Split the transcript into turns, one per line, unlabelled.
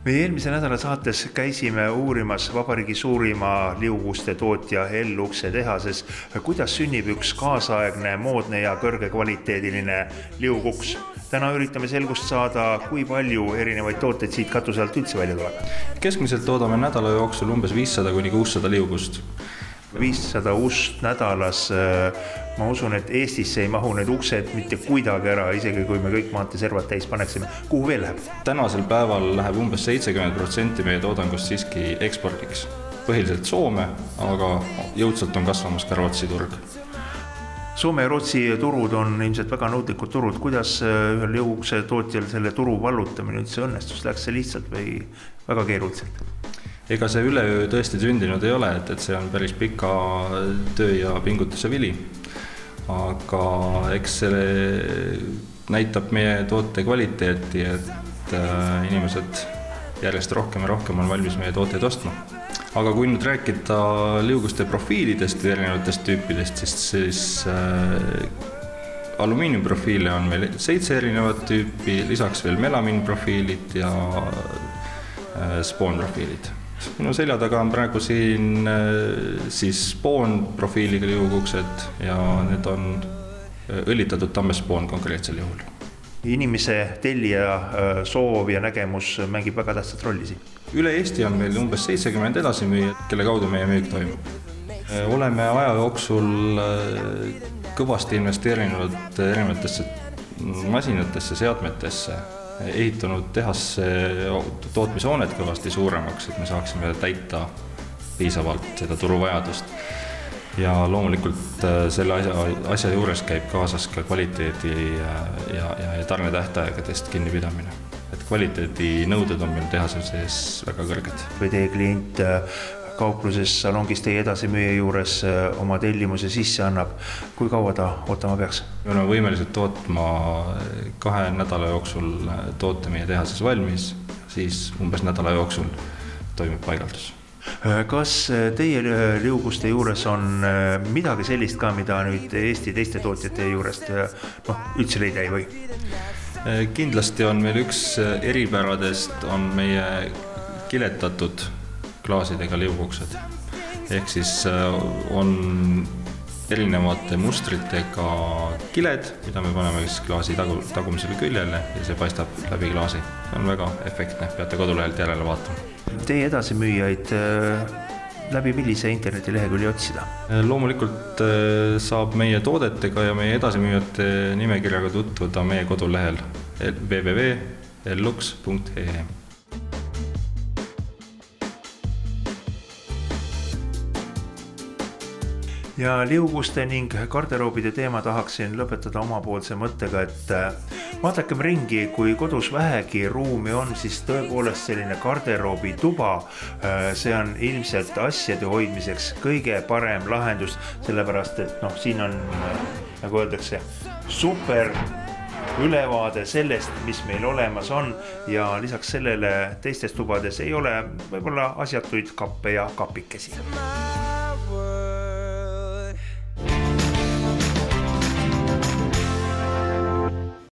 Meie eelmise nädala saates käisime uurimas vabariigi suurima liuguste tootja L-ukse tehases, kuidas sünnib üks kaasaegne, moodne ja kõrgekvaliteediline liuguks. Täna üritame selgust saada, kui palju erinevaid tooteid siit katuse alt üldse välja tuleb.
Keskmiselt toodame nädala jooksul umbes 500–600 liugust.
500 ust nädalas, ma usun, et Eestisse ei mahu need uksed mitte kuidagi ära, isegi kui me kõik maanteeservad täis paneksime. Kuhu veel läheb?
Tänasel päeval läheb umbes 70% meie toodangust siiski ekspordiks. Põhiliselt Soome, aga jõudsalt on kasvamas ka Rootsi turg.
Soome ja Rootsi turud on ilmselt väga nõudlikud turud. Kuidas ühel liugukse tootjal selle turu vallutamine üldse õnnestus? Läks see lihtsalt või väga keeruliselt?
Ega see üleöö tõesti sündinud ei ole, et see on päris pika töö ja pingutuse vili. Aga eks see näitab meie toote kvaliteeti, et inimesed järjest rohkem ja rohkem on valmis meie tooteid ostma. Aga kui nüüd rääkida liuguste profiilidest ja erinevatest tüüpidest, siis alumiiniumprofiile on meil 7 erinevat tüüpi, lisaks veel melamiinprofiilid ja spoonprofiilid. Minu selja taga on praegu siin siis spoonprofiiliga liuguksed ja need on õlitatud tammespoon konkreetsel juhul.
Inimese tellija soov ja nägemus mängib väga tähtsat rolli siin.
Üle Eesti on meil umbes 70 edasimüüjat, kelle kaudu meie müük toimub. Oleme aja jooksul kõvasti investeerinud erinevatesse masinatesse, seadmetesse, ehitanud tehasse tootmishoonet kõvasti suuremaks, et me saaksime täita piisavalt seda turuvajadust. Ja loomulikult selle asja juures käib kaasas ka kvaliteedi ja tarnetähtaegadest kinnipidamine. Et kvaliteedi nõuded on meil tehase sees väga kõrged.
Või teie klient kaupluses salongis teie edasimüüja juures oma tellimuse sisse annab, kui kaua ta ootama peaks?
Me oleme võimelised tootma 2 nädala jooksul toote meie tehases valmis, siis umbes nädala jooksul toimub paigaldus.
Kas teie liuguste juures on midagi sellist ka, mida nüüd Eesti teiste tootjate juurest üldse leida ei või?
Kindlasti on meil üks eripäradest on meie kiletatud klaasidega liuguksed. Ehk siis on erinevate mustritega kiled, mida me paneme klaasi tagumisele küljele ja see paistab läbi klaasi. See on väga efektne, peate kodulehelt järele vaatama.
Teie edasimüüjaid läbi millise internetilehekülje otsida?
Loomulikult saab meie toodetega ja meie edasimüüjate nimekirjaga tutvuda meie kodulehel www.lux.ee.
Ja liuguste ning garderoobide teema tahaksin lõpetada omapoolse mõttega, et vaadakem ringi, kui kodus vähegi ruumi on, siis tõepoolest selline garderoobi tuba, see on ilmselt asjade hoidmiseks kõige parem lahendus, sellepärast et siin on, nagu öeldakse, super ülevaade sellest, mis meil olemas on ja lisaks sellele teistes tubades ei ole võib-olla asjatuid kappe ja kapikesi.